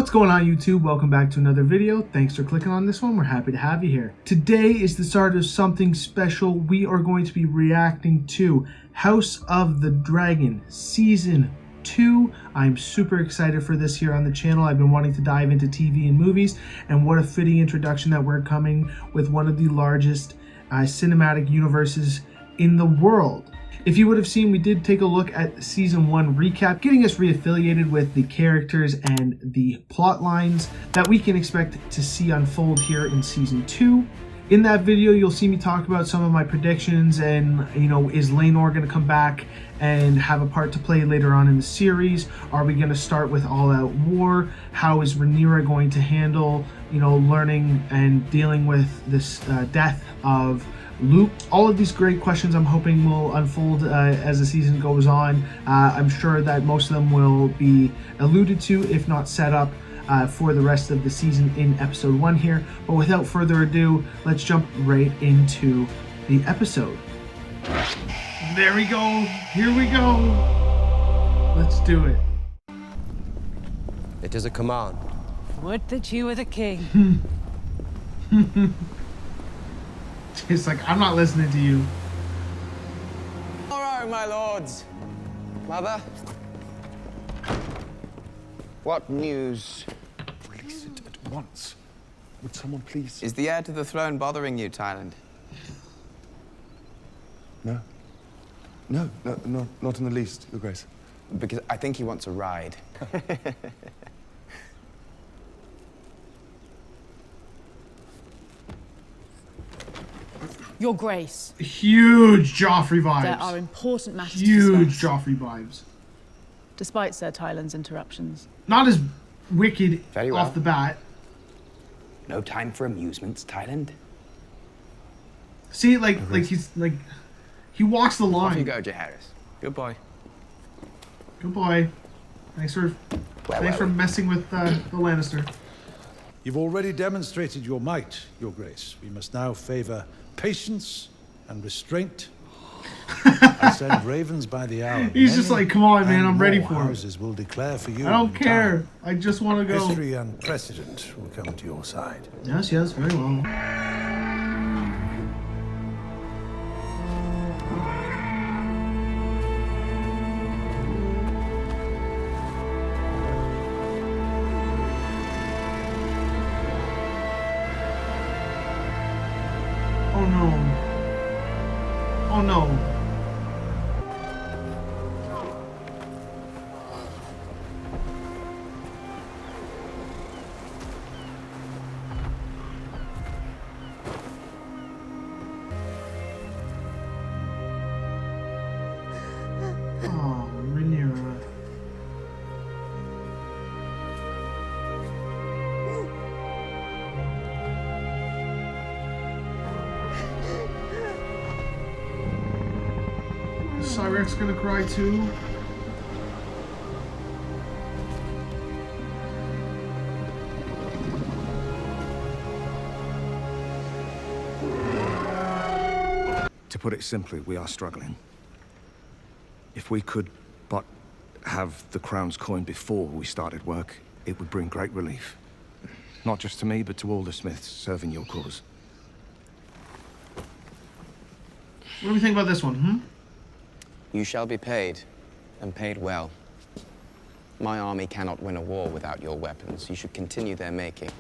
What's going on, YouTube? Welcome back to another video. Thanks for clicking on this one. We're happy to have you here. Today is the start of something special. We are going to be reacting to House of the Dragon Season 2. I'm super excited for this here on the channel. I've been wanting to dive into TV and movies, and what a fitting introduction that we're coming with one of the largest cinematic universes in the world. If you would have seen, we did take a look at Season 1 recap, getting us reaffiliated with the characters and the plot lines that we can expect to see unfold here in Season 2. In that video, you'll see me talk about some of my predictions and, is Laenor going to come back and have a part to play later on in the series? Are we going to start with all-out war? How is Rhaenyra going to handle, learning and dealing with this death of Luke? All of these great questions I'm hoping will unfold as the season goes on. I'm sure that most of them will be alluded to, if not set up, for the rest of the season in episode 1 here. But without further ado, let's jump right into the episode. There we go. Here we go. Let's do it. It is a command. Would that you were the king. It's like, I'm not listening to you. All right, my lords. Mother? What news? Release it at once. Would someone please? Is the heir to the throne bothering you, Thailand? No. No, not in the least, Your Grace. Because I think he wants a ride. Your Grace. Huge Joffrey vibes. There are important matters Huge to discuss. Joffrey vibes. Despite Sir Tyland's interruptions. Not as wicked Very well. off the bat. No time for amusements, Thailand. See, he walks the line. Off you go, Jaehaerys. Good boy. Good boy. Thanks for messing with the Lannister. You've already demonstrated your might, Your Grace. We must now favor patience and restraint. I send ravens by the hour. He's just like, come on, man, I'm ready for it. Houses will declare for you. I don't care. I just want to go. History and precedent will come to your side. Yes, very well. Oh no. Oh no. Oh, Rhaenyra. Cyrex gonna cry too? To put it simply, we are struggling. If we could but have the crown's coin before we started work, it would bring great relief. Not just to me, but to all the smiths serving your cause. What do we think about this one, You shall be paid, and paid well. My army cannot win a war without your weapons. You should continue their making.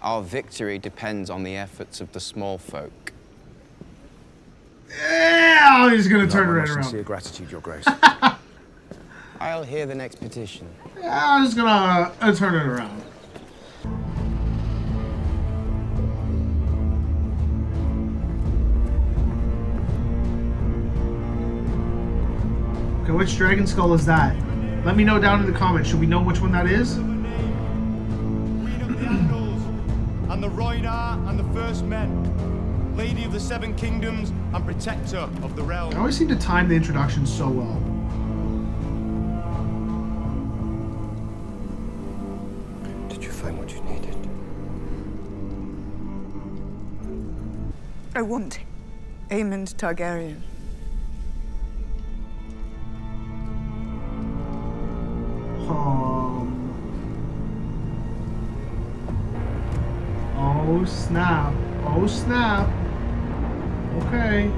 Our victory depends on the efforts of the small folk. Yeah, he's gonna turn it right around. Sincere gratitude, Your Grace. I'll hear the next petition. Yeah, I'm just gonna turn it around. Okay, which dragon skull is that? Let me know down in the comments. Should we know which one that is? Queen of the Andals, and the Rhoynar and the First Men, Lady of the Seven Kingdoms and Protector of the Realm. I always seem to time the introduction so well. Did you find what you needed? I want Aemond Targaryen. snap. Oh snap. Okay.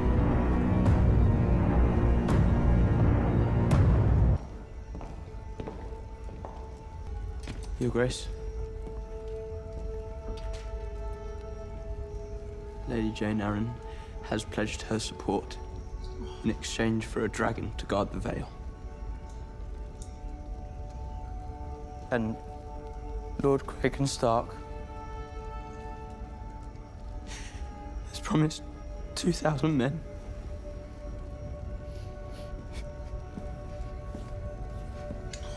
Your Grace. Lady Jane Arryn has pledged her support in exchange for a dragon to guard the Vale. And Lord Cragen Stark has promised 2,000 men.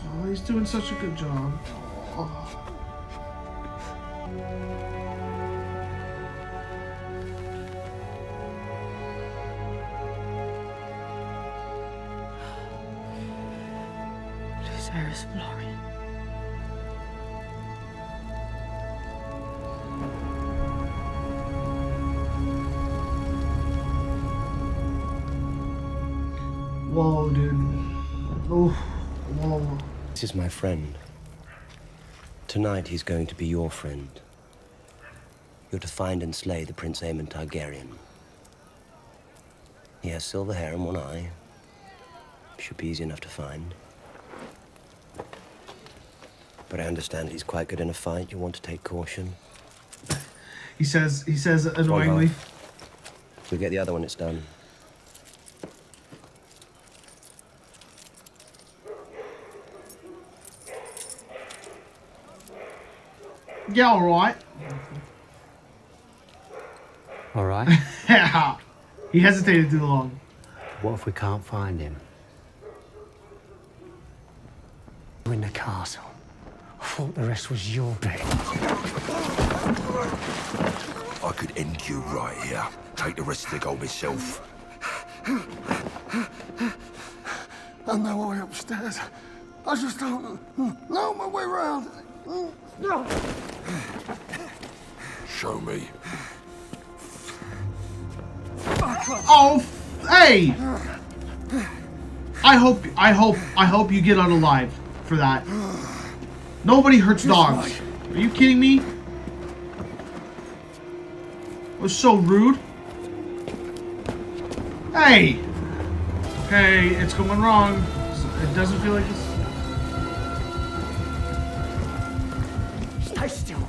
Oh, he's doing such a good job. Oh. Lucerys Florian. Whoa, dude. Oh, whoa. This is my friend. Tonight he's going to be your friend. You're to find and slay the Prince Aemon Targaryen. He has silver hair and one eye. Should be easy enough to find. But I understand he's quite good in a fight. You want to take caution. He says annoyingly. We'll get the other when it's done. Yeah, alright. All right. Yeah. He hesitated too long. What if we can't find him? We're in the castle. I thought the rest was your bit. I could end you right here. Take the rest of the gold myself. I know my way upstairs. I just don't know my way around. Show me. Oh, hey! I hope you get out alive for that. Nobody hurts dogs. Are you kidding me? That was so rude. Hey! Okay, it's going wrong. It doesn't feel like this. Stay still.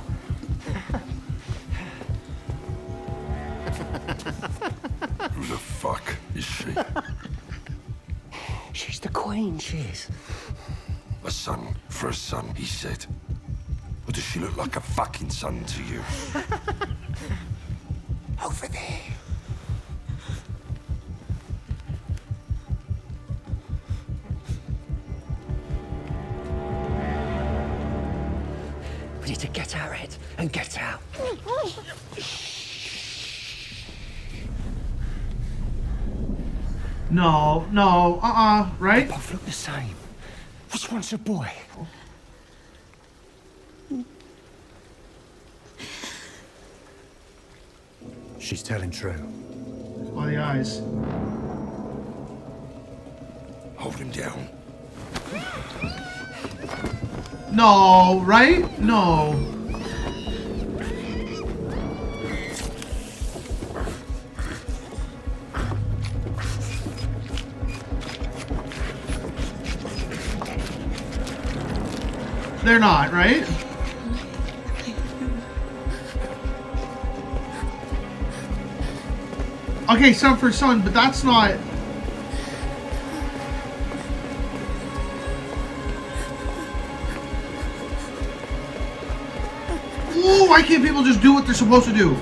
Who the fuck is she? She's the queen, she is. A son for a son, he said. Or does she look like a fucking son to you? Over there. We need to get our head and get out. No, right? They both look the same. Which one's a boy? She's telling true. Oh, the eyes. Hold him down. No, right? No. They're not, right? Okay, son for son, but that's not... Ooh, why can't people just do what they're supposed to do?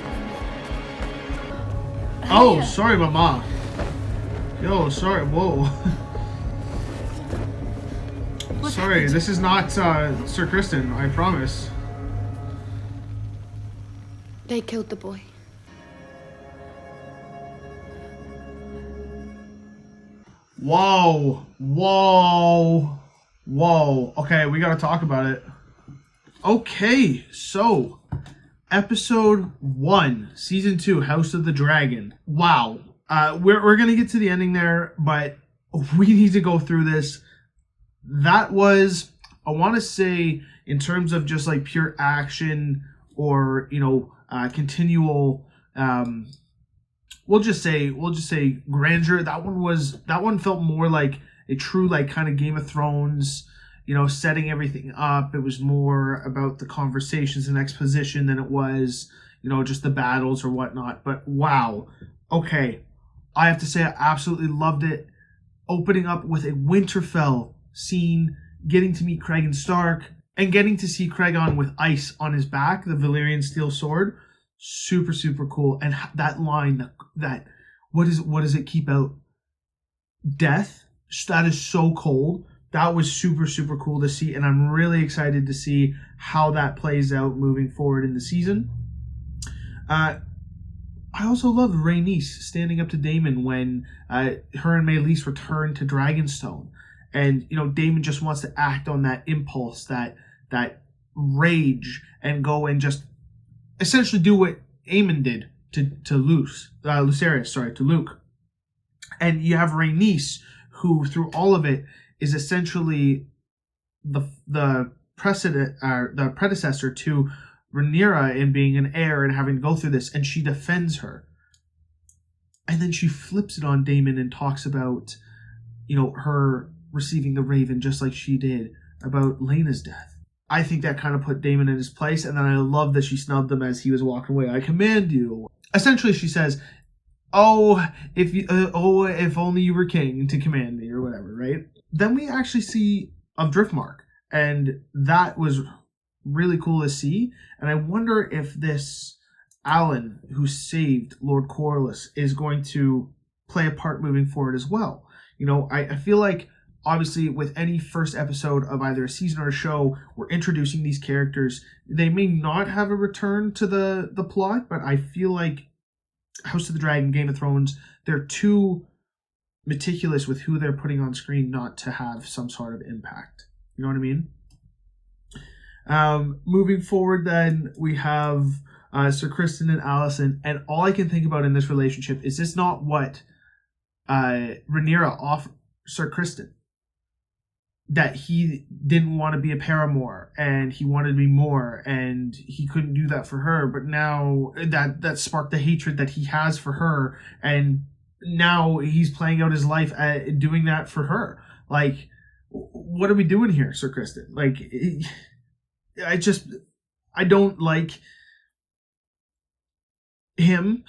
Oh, sorry, mama. Yo, sorry, whoa. Sorry, this is not Sir Kristen, I promise. They killed the boy. Whoa, whoa, whoa. Okay, we gotta talk about it. Okay, so episode 1, season 2, House of the Dragon. Wow. We're gonna get to the ending there, but we need to go through this. That was, I want to say, in terms of just like pure action or, you know, continual, we'll just say grandeur. That one felt more like a true like kind of Game of Thrones, setting everything up. It was more about the conversations and exposition than it was, just the battles or whatnot. But wow, okay, I have to say I absolutely loved it. Opening up with a Winterfell scene, getting to meet Cregan Stark, and getting to see Cregan with ice on his back, the Valyrian steel sword, super, super cool. And that line, that what does it keep out? Death. That is so cold. That was super, super cool to see, and I'm really excited to see how that plays out moving forward in the season. I also loved Rhaenys standing up to Daemon when her and Maelys returned to Dragonstone. And, Daemon just wants to act on that impulse, that rage, and go and just essentially do what Aemon did to Luke. And you have Rhaenys, who through all of it is essentially the predecessor to Rhaenyra in being an heir and having to go through this, and she defends her. And then she flips it on Daemon and talks about, her receiving the raven just like she did about Laena's death. I think that kind of put Daemon in his place, and then I love that she snubbed him as he was walking away. I command you. Essentially, she says, if only you were king to command me, or whatever, right? Then we actually see a Driftmark, and that was really cool to see. And I wonder if this Alan, who saved Lord Corlys, is going to play a part moving forward as well. I feel like, obviously, with any first episode of either a season or a show, we're introducing these characters. They may not have a return to the plot, but I feel like House of the Dragon, Game of Thrones, they're too meticulous with who they're putting on screen not to have some sort of impact. You know what I mean? Moving forward, then, we have Sir Criston and Alicent, and all I can think about in this relationship is this not what Rhaenyra offered Sir Criston? That he didn't want to be a paramour, and he wanted to be more, and he couldn't do that for her, but now that sparked the hatred that he has for her, and now he's playing out his life doing that for her. Like, what are we doing here, Sir Criston? Like, I don't like him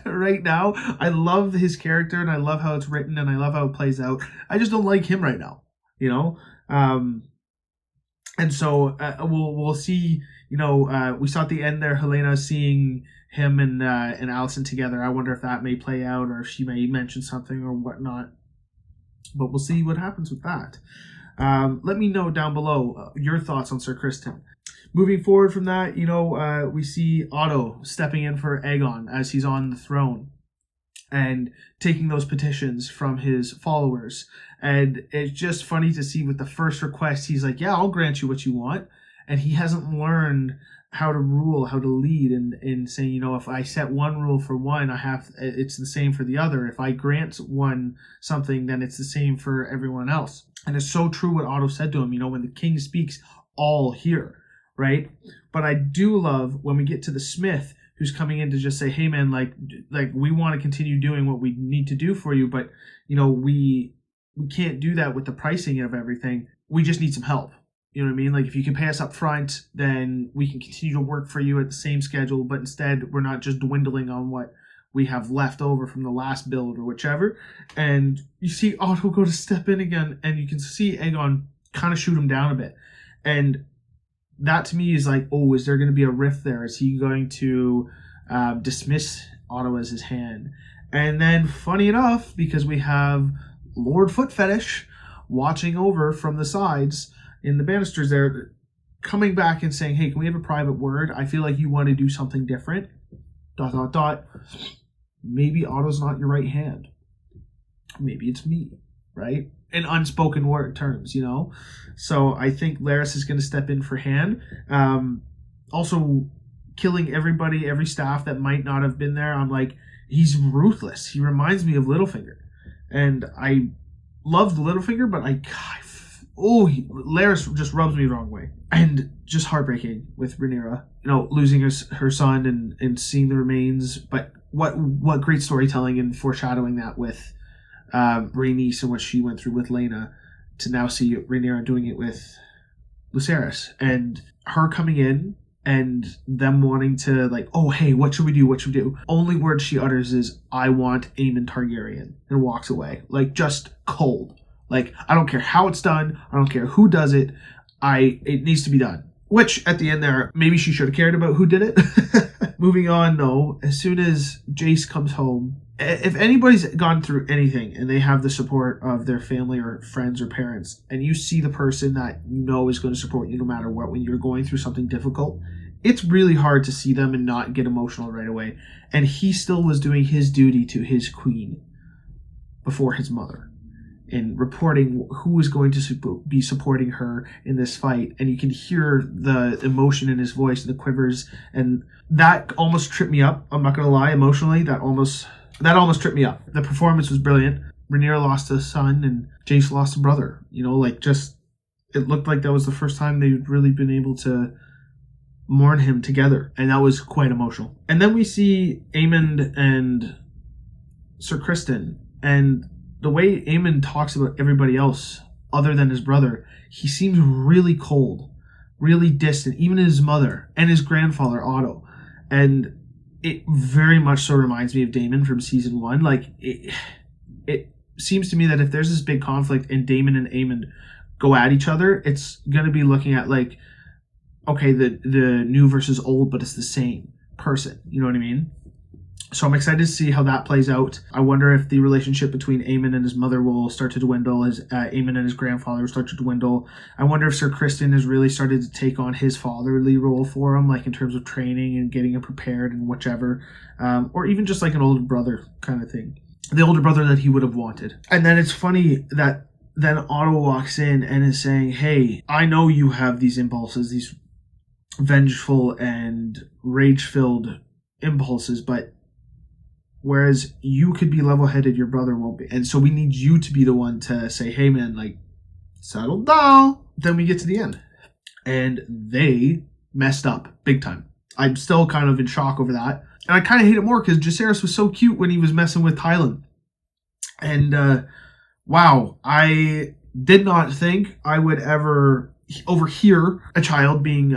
right now. I love his character, and I love how it's written, and I love how it plays out. I just don't like him right now, and so we'll see. We saw at the end there Helena seeing him and Alicent together. I wonder if that may play out, or if she may mention something or whatnot. But we'll see what happens with that. Let me know down below your thoughts on Sir Criston. Moving forward from that, we see Otto stepping in for Aegon as he's on the throne and taking those petitions from his followers. And it's just funny to see with the first request, he's like, yeah, I'll grant you what you want. And he hasn't learned how to rule, how to lead, and saying, if I set one rule for one, it's the same for the other. If I grant one something, then it's the same for everyone else. And it's so true what Otto said to him, when the king speaks, all hear, right? But I do love when we get to the smith, who's coming in to just say, hey man, like we want to continue doing what we need to do for you, but we can't do that with the pricing of everything. We just need some help. You know what I mean? Like, if you can pay us up front, then we can continue to work for you at the same schedule, but instead we're not just dwindling on what we have left over from the last build or whichever. And you see Otto go to step in again, and you can see Aegon kind of shoot him down a bit. And that to me is like, oh, is there going to be a rift there? Is he going to dismiss Otto as his hand? And then, funny enough, because we have Lord Foot Fetish watching over from the sides in the banisters there, coming back and saying, hey, can we have a private word? I feel like you want to do something different. ... Maybe Otto's not your right hand. Maybe it's me, right? In unspoken word terms, So I think Larys is going to step in for hand. Also, killing every staff that might not have been there. I'm like, he's ruthless. He reminds me of Littlefinger. And I loved Littlefinger, but Laris just rubs me the wrong way. And just heartbreaking with Rhaenyra, losing her son and seeing the remains. But what great storytelling and foreshadowing that with Rhaenys and what she went through with Laena, to now see Rhaenyra doing it with Lucerys, and her coming in and them wanting to oh, hey, what should we do? Only word she utters is, I want Aemon Targaryen, and walks away. Just cold. I don't care how it's done. I don't care who does it. It needs to be done. Which, at the end there, maybe she should have cared about who did it. Moving on, though, as soon as Jace comes home, if anybody's gone through anything and they have the support of their family or friends or parents, and you see the person that is going to support you no matter what when you're going through something difficult, it's really hard to see them and not get emotional right away. And he still was doing his duty to his queen before his mother, in reporting who was going to be supporting her in this fight. And you can hear the emotion in his voice and the quivers, and that almost tripped me up. I'm not going to lie, emotionally, that almost tripped me up. The performance was brilliant. Rhaenyra lost a son and Jace lost a brother. It looked like that was the first time they'd really been able to mourn him together, and that was quite emotional. And then we see Aemond and Sir Criston, and the way Aemond talks about everybody else other than his brother, he seems really cold, really distant, even his mother and his grandfather Otto. And it very much so reminds me of Daemon from season 1. It seems to me that if there's this big conflict and Daemon and Aemond go at each other, it's going to be looking at okay, the new versus old, but it's the same person. You know what I mean? So I'm excited to see how that plays out. I wonder if the relationship between Aemon and his mother will start to dwindle, as Aemon and his grandfather will start to dwindle. I wonder if Sir Criston has really started to take on his fatherly role for him, in terms of training and getting him prepared and whichever, or even just an older brother kind of thing. The older brother that he would have wanted. And then it's funny that then Otto walks in and is saying, hey, I know you have these impulses, these vengeful and rage-filled impulses, but whereas you could be level-headed, your brother won't be. And so we need you to be the one to say, hey man, settle down. Then we get to the end. And they messed up big time. I'm still kind of in shock over that. And I kind of hate it more because Jacaerys was so cute when he was messing with Tylan. And wow, I did not think I would ever overhear a child being,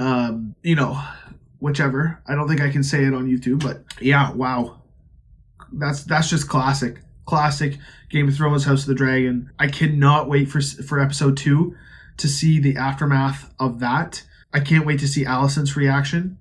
whichever. I don't think I can say it on YouTube, but yeah, wow. That's just classic Game of Thrones House of the Dragon. I cannot wait for episode 2 to see the aftermath of that. I can't wait to see Alicent's reaction,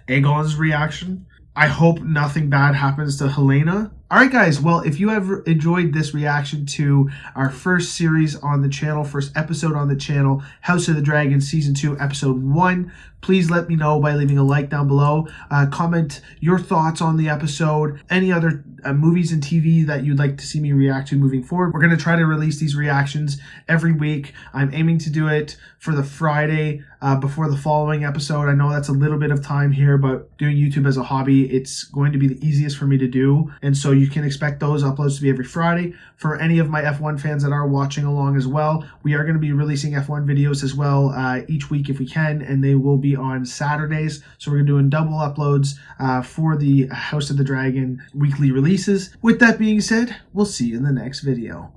Aegon's reaction. I hope nothing bad happens to Helena. Alright guys, well, if you have enjoyed this reaction to our first series on the channel, first episode on the channel, House of the Dragon Season 2, Episode 1, please let me know by leaving a like down below. Comment your thoughts on the episode, any other movies and TV that you'd like to see me react to moving forward. We're going to try to release these reactions every week. I'm aiming to do it for the Friday before the following episode. I know that's a little bit of time here, but doing YouTube as a hobby, it's going to be the easiest for me to do. And so you can expect those uploads to be every Friday. For any of my F1 fans that are watching along as well, we are going to be releasing F1 videos as well each week if we can, and they will be on Saturdays. So we're doing double uploads for the House of the Dragon weekly releases. With that being said, we'll see you in the next video.